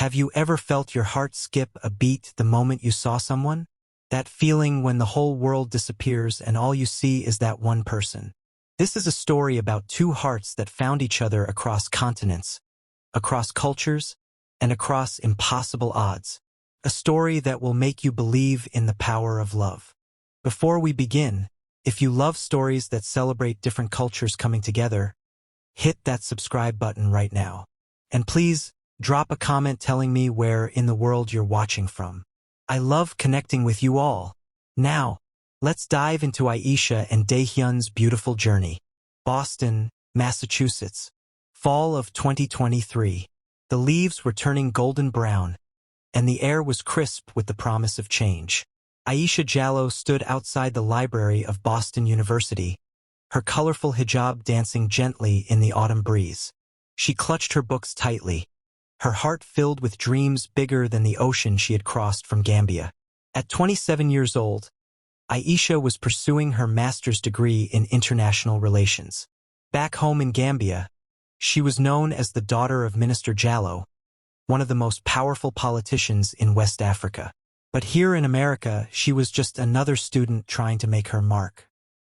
Have you ever felt your heart skip a beat the moment you saw someone? That feeling when the whole world disappears and all you see is that one person. This is a story about two hearts that found each other across continents, across cultures, and across impossible odds. A story that will make you believe in the power of love. Before we begin, if you love stories that celebrate different cultures coming together, hit that subscribe button right now. And please, drop a comment telling me where in the world you're watching from. I love connecting with you all. Now, let's dive into Aisha and Dae-Hyun's beautiful journey. Boston, Massachusetts. Fall of 2023. The leaves were turning golden brown, and the air was crisp with the promise of change. Aisha Jallow stood outside the library of Boston University, her colorful hijab dancing gently in the autumn breeze. She clutched her books tightly, her heart filled with dreams bigger than the ocean she had crossed from Gambia. At 27 years old, Aisha was pursuing her master's degree in international relations. Back home in Gambia, she was known as the daughter of Minister Jallow, one of the most powerful politicians in West Africa. But here in America, she was just another student trying to make her mark.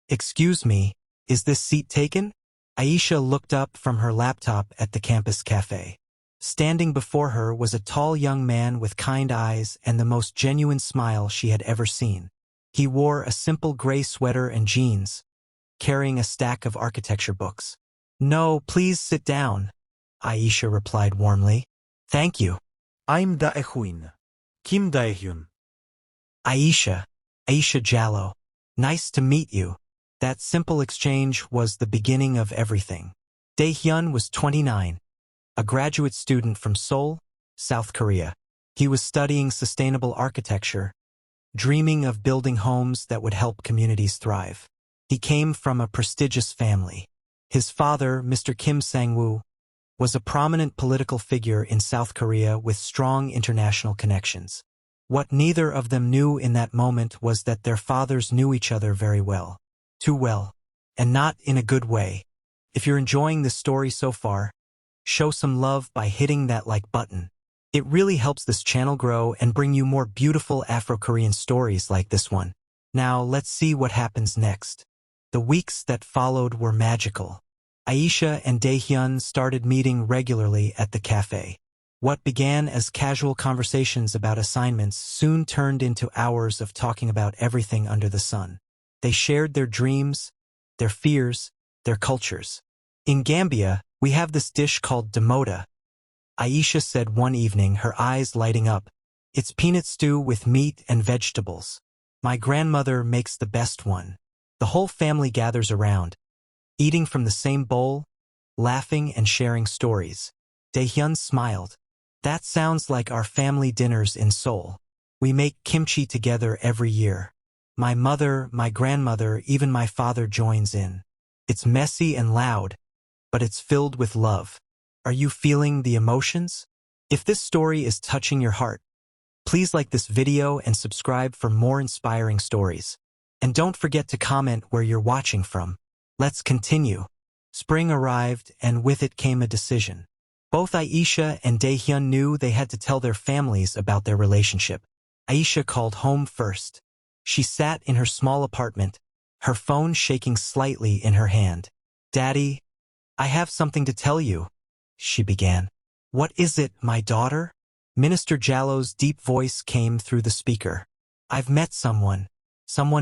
"Excuse me, is this seat taken?" Aisha looked up from her laptop at the campus café. Standing before her was a tall young man with kind eyes and the most genuine smile she had ever seen. He wore a simple gray sweater and jeans, carrying a stack of architecture books. "No, please sit down," Aisha replied warmly. "Thank you." I'm Dae-Hyun. Kim Dae-Hyun. Aisha Jallow. Nice to meet you. That simple exchange was the beginning of everything. Dae-Hyun was 29, a graduate student from Seoul, South Korea. He was studying sustainable architecture, dreaming of building homes that would help communities thrive. He came from a prestigious family. His father, Mr. Kim Sang-woo, was a prominent political figure in South Korea with strong international connections. What neither of them knew in that moment was that their fathers knew each other very well. Too well. And not in a good way. If you're enjoying this story so far, show some love by hitting that like button. It really helps this channel grow and bring you more beautiful Afro-Korean stories like this one. Now let's see what happens next. The weeks that followed were magical. Aisha and Dae-Hyun started meeting regularly at the café. What began as casual conversations about assignments soon turned into hours of talking about everything under the sun. They shared their dreams, their fears, their cultures. "In Gambia, we have this dish called demoda," Aisha said one evening, her eyes lighting up. "It's peanut stew with meat and vegetables. My grandmother makes the best one." The whole family gathers around, eating from the same bowl, laughing and sharing stories. Dae-Hyun smiled. "That sounds like our family dinners in Seoul. We make kimchi together every year. My mother, my grandmother, even my father joins in. It's messy and loud, but it's filled with love." Are you feeling the emotions? If this story is touching your heart, please like this video and subscribe for more inspiring stories. And don't forget to comment where you're watching from. Let's continue. Spring arrived, and with it came a decision. Both Aisha and Dae-Hyun knew they had to tell their families about their relationship. Aisha called home first. She sat in her small apartment, her phone shaking slightly in her hand. "Daddy, I have something to tell you," she began. "What is it, my daughter?" Minister Jallow's deep voice came through the speaker. "I've met someone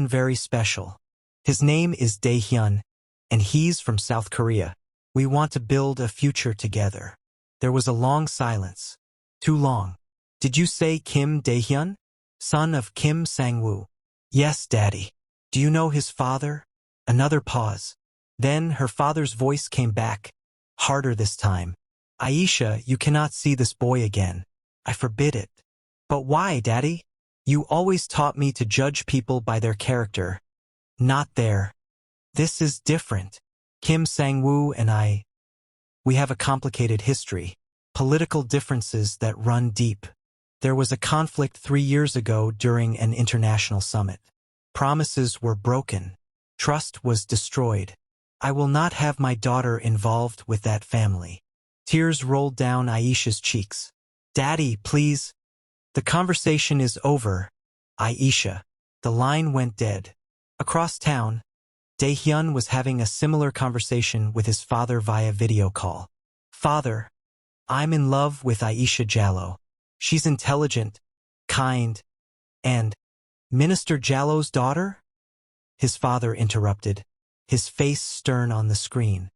very special. His name is Dae-Hyun, and he's from South Korea. We want to build a future together." There was a long silence. Too long. "Did you say Kim Dae-Hyun, son of Kim Sang-woo?" "Yes, Daddy." "Do you know his father?" Another pause. Then her father's voice came back, harder this time. "Aisha, you cannot see this boy again. I forbid it." "But why, Daddy?" "You always taught me to judge people by their character, not their." "This is different. Kim Sang-woo and we have a complicated history, political differences that run deep. There was a conflict 3 years ago during an international summit. Promises were broken. Trust was destroyed. I will not have my daughter involved with that family." Tears rolled down Aisha's cheeks. Daddy, please. The conversation is over. Aisha. The line went dead. Across town, Dae-Hyun was having a similar conversation with his father via video call. Father, I'm in love with Aisha Jallow. She's intelligent, kind, and Minister Jallow's daughter? His father interrupted, his face stern on the screen.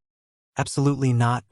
Absolutely not,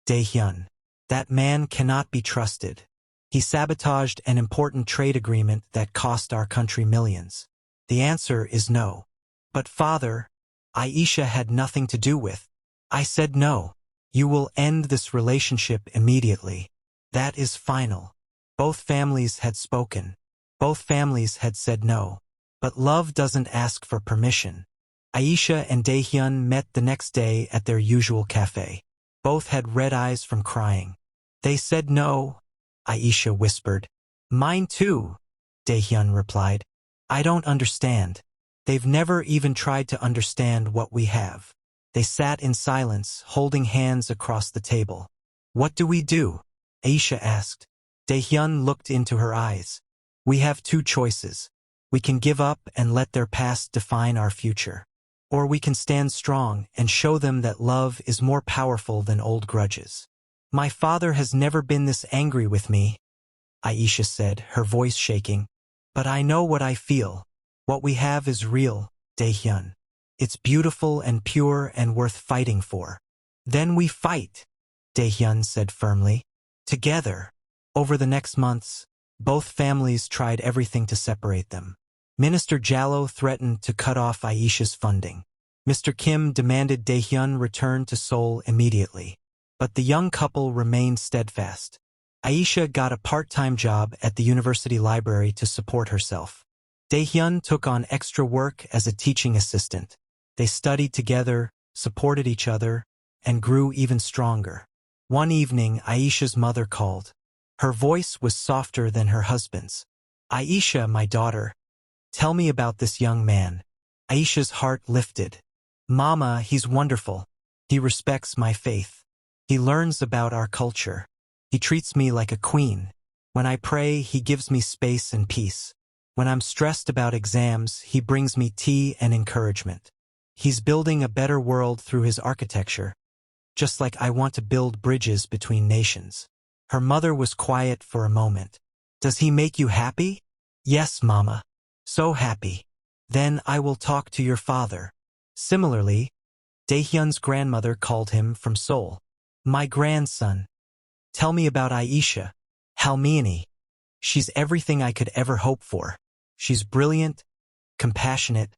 Dae-Hyun. That man cannot be trusted. He sabotaged an important trade agreement that cost our country millions. The answer is no. But father, Aisha had nothing to do with. I said no. You will end this relationship immediately. That is final. Both families had spoken. Both families had said no. But love doesn't ask for permission. Aisha and Dae-Hyun met the next day at their usual café. Both had red eyes from crying. They said no, Aisha whispered. Mine too, Dae-Hyun replied. I don't understand. They've never even tried to understand what we have. They sat in silence, holding hands across the table. What do we do? Aisha asked. Dae-Hyun looked into her eyes. We have two choices. We can give up and let their past define our future. Or we can stand strong and show them that love is more powerful than old grudges. My father has never been this angry with me, Aisha said, her voice shaking. But I know what I feel. What we have is real, Dae-Hyun. It's beautiful and pure and worth fighting for. Then we fight, Dae-Hyun said firmly. Together. Over the next months, both families tried everything to separate them. Minister Jallow threatened to cut off Aisha's funding. Mr. Kim demanded Dae-Hyun return to Seoul immediately. But the young couple remained steadfast. Aisha got a part-time job at the university library to support herself. Dae-Hyun took on extra work as a teaching assistant. They studied together, supported each other, and grew even stronger. One evening, Aisha's mother called. Her voice was softer than her husband's. Aisha, my daughter, tell me about this young man. Aisha's heart lifted. Mama, he's wonderful. He respects my faith. He learns about our culture. He treats me like a queen. When I pray, he gives me space and peace. When I'm stressed about exams, he brings me tea and encouragement. He's building a better world through his architecture, just like I want to build bridges between nations. Her mother was quiet for a moment. Does he make you happy? Yes, Mama. So happy. Then I will talk to your father. Similarly, Dae-Hyun's grandmother called him from Seoul. My grandson. Tell me about Aisha. Halmini. She's everything I could ever hope for. She's brilliant, compassionate,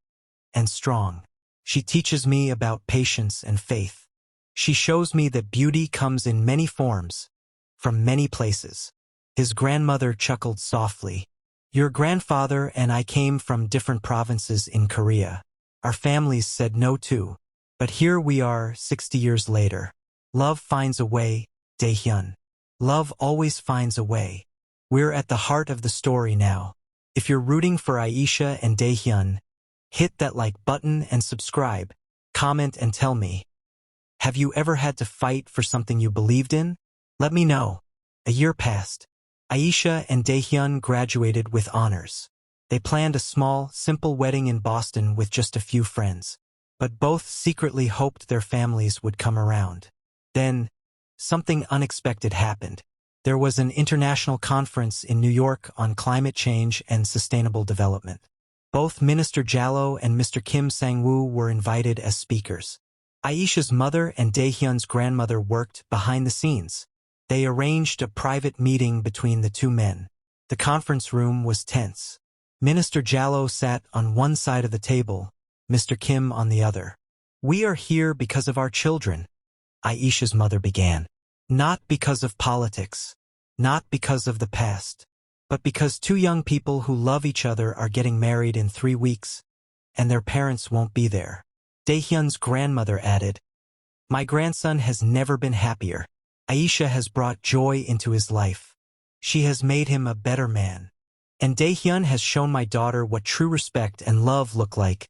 and strong. She teaches me about patience and faith. She shows me that beauty comes in many forms, from many places. His grandmother chuckled softly. Your grandfather and I came from different provinces in Korea. Our families said no too. But here we are 60 years later. Love finds a way, Dae-Hyun. Love always finds a way. We're at the heart of the story now. If you're rooting for Aisha and Dae-Hyun, hit that like button and subscribe. Comment and tell me. Have you ever had to fight for something you believed in? Let me know. A year passed. Aisha and Dae-Hyun graduated with honors. They planned a small, simple wedding in Boston with just a few friends. But both secretly hoped their families would come around. Then, something unexpected happened. There was an international conference in New York on climate change and sustainable development. Both Minister Jallow and Mr. Kim Sang-woo were invited as speakers. Aisha's mother and Dae-Hyun's grandmother worked behind the scenes. They arranged a private meeting between the two men. The conference room was tense. Minister Jallow sat on one side of the table, Mr. Kim on the other. We are here because of our children, Aisha's mother began. Not because of politics, not because of the past, but because two young people who love each other are getting married in 3 weeks, and their parents won't be there. Dae-Hyun's grandmother added, My grandson has never been happier. Aisha has brought joy into his life. She has made him a better man. And Dae-Hyun has shown my daughter what true respect and love look like.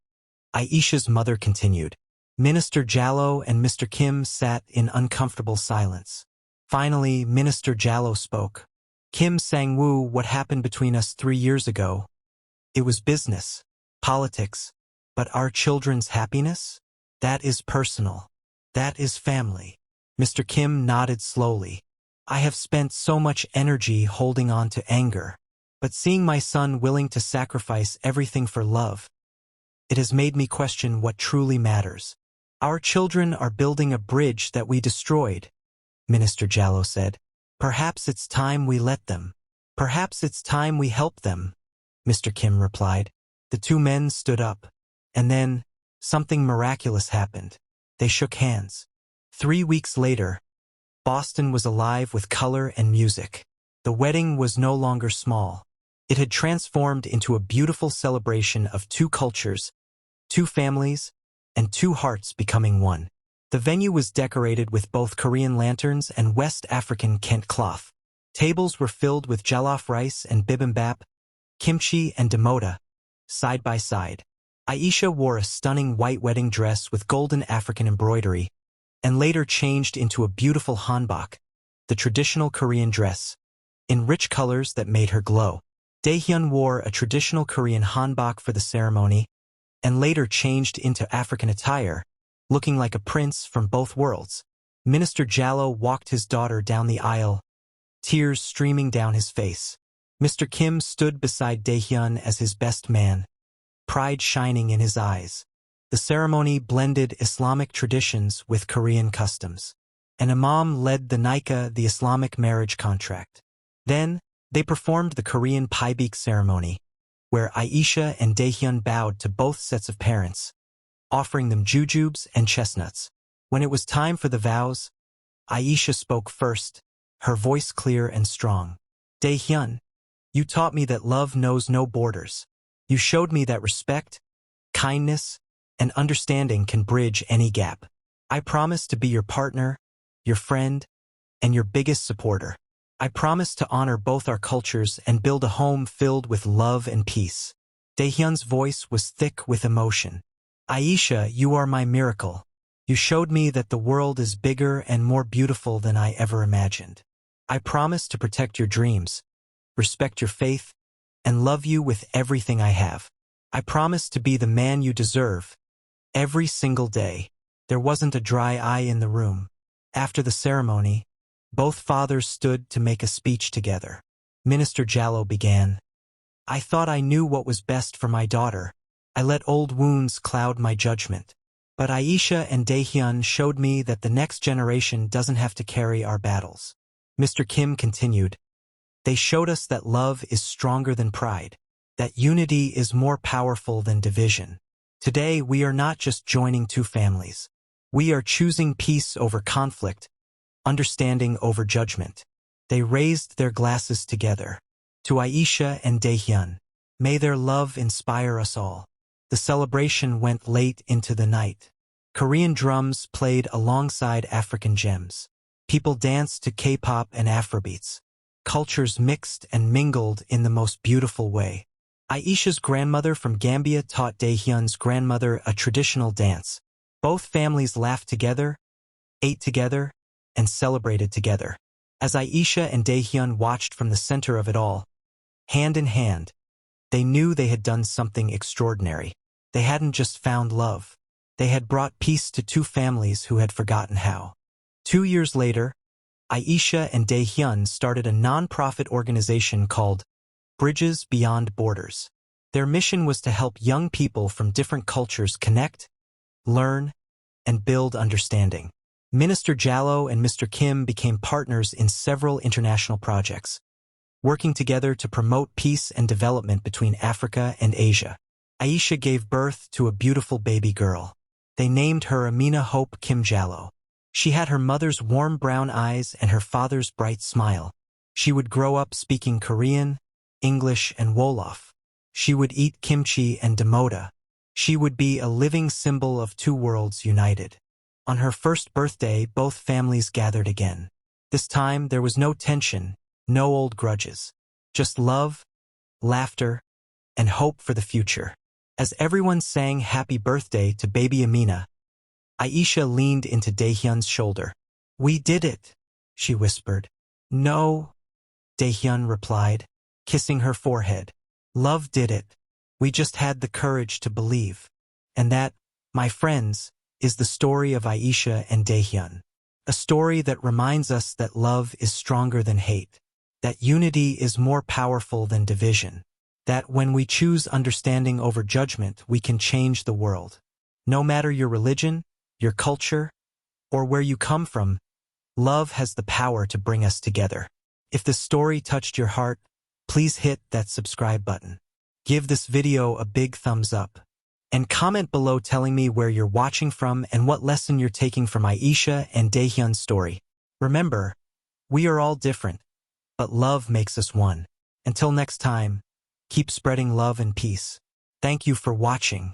Aisha's mother continued. Minister Jallow and Mr. Kim sat in uncomfortable silence. Finally, Minister Jallow spoke. Kim Sang-woo, what happened between us 3 years ago? It was business, politics, but our children's happiness? That is personal. That is family. Mr. Kim nodded slowly. I have spent so much energy holding on to anger, but seeing my son willing to sacrifice everything for love, it has made me question what truly matters. Our children are building a bridge that we destroyed, Minister Jallow said. Perhaps it's time we let them. Perhaps it's time we help them, Mr. Kim replied. The two men stood up, and then something miraculous happened. They shook hands. 3 weeks later, Boston was alive with color and music. The wedding was no longer small. It had transformed into a beautiful celebration of two cultures, two families, and two hearts becoming one. The venue was decorated with both Korean lanterns and West African Kent cloth. Tables were filled with jollof rice and bibimbap, kimchi and demota, side by side. Aisha wore a stunning white wedding dress with golden African embroidery, and later changed into a beautiful hanbok, the traditional Korean dress, in rich colors that made her glow. Dae-Hyun wore a traditional Korean hanbok for the ceremony, and later changed into African attire, looking like a prince from both worlds. Minister Jallow walked his daughter down the aisle, tears streaming down his face. Mr. Kim stood beside Dae-Hyun as his best man, pride shining in his eyes. The ceremony blended Islamic traditions with Korean customs. An imam led the nikah, the Islamic marriage contract. Then, they performed the Korean paibik ceremony, where Aisha and Dae-Hyun bowed to both sets of parents, offering them jujubes and chestnuts. When it was time for the vows, Aisha spoke first, her voice clear and strong. Dae-Hyun, you taught me that love knows no borders. You showed me that respect, kindness, and understanding can bridge any gap. I promise to be your partner, your friend, and your biggest supporter. I promise to honor both our cultures and build a home filled with love and peace. Dae-Hyun's voice was thick with emotion. Aisha, you are my miracle. You showed me that the world is bigger and more beautiful than I ever imagined. I promise to protect your dreams, respect your faith, and love you with everything I have. I promise to be the man you deserve, every single day. There wasn't a dry eye in the room. After the ceremony, both fathers stood to make a speech together. Minister Jallow began. I thought I knew what was best for my daughter. I let old wounds cloud my judgment. But Aisha and Dae-Hyun showed me that the next generation doesn't have to carry our battles. Mr. Kim continued. They showed us that love is stronger than pride, that unity is more powerful than division. Today, we are not just joining two families. We are choosing peace over conflict, understanding over judgment. They raised their glasses together. To Aisha and Dae-Hyun, may their love inspire us all. The celebration went late into the night. Korean drums played alongside African gems. People danced to K-pop and Afrobeats. Cultures mixed and mingled in the most beautiful way. Aisha's grandmother from Gambia taught Dae-Hyun's grandmother a traditional dance. Both families laughed together, ate together, and celebrated together. As Aisha and Dae-Hyun watched from the center of it all, hand in hand, they knew they had done something extraordinary. They hadn't just found love. They had brought peace to two families who had forgotten how. 2 years later, Aisha and Dae-Hyun started a non-profit organization called Bridges Beyond Borders. Their mission was to help young people from different cultures connect, learn, and build understanding. Minister Jallow and Mr. Kim became partners in several international projects, working together to promote peace and development between Africa and Asia. Aisha gave birth to a beautiful baby girl. They named her Amina Hope Kim Jallow. She had her mother's warm brown eyes and her father's bright smile. She would grow up speaking Korean, English, and Wolof. She would eat kimchi and demota. She would be a living symbol of two worlds united. On her first birthday, both families gathered again. This time, there was no tension, no old grudges. Just love, laughter, and hope for the future. As everyone sang happy birthday to baby Amina, Aisha leaned into Dae-Hyun's shoulder. We did it, she whispered. No, Dae-Hyun replied, kissing her forehead. Love did it. We just had the courage to believe. And that, my friends, is the story of Aisha and Dae-Hyun. A story that reminds us that love is stronger than hate, that unity is more powerful than division, that when we choose understanding over judgment, we can change the world. No matter your religion, your culture, or where you come from, love has the power to bring us together. If this story touched your heart, please hit that subscribe button. Give this video a big thumbs up. And comment below telling me where you're watching from and what lesson you're taking from Aisha and Dae-Hyun's story. Remember, we are all different, but love makes us one. Until next time, keep spreading love and peace. Thank you for watching.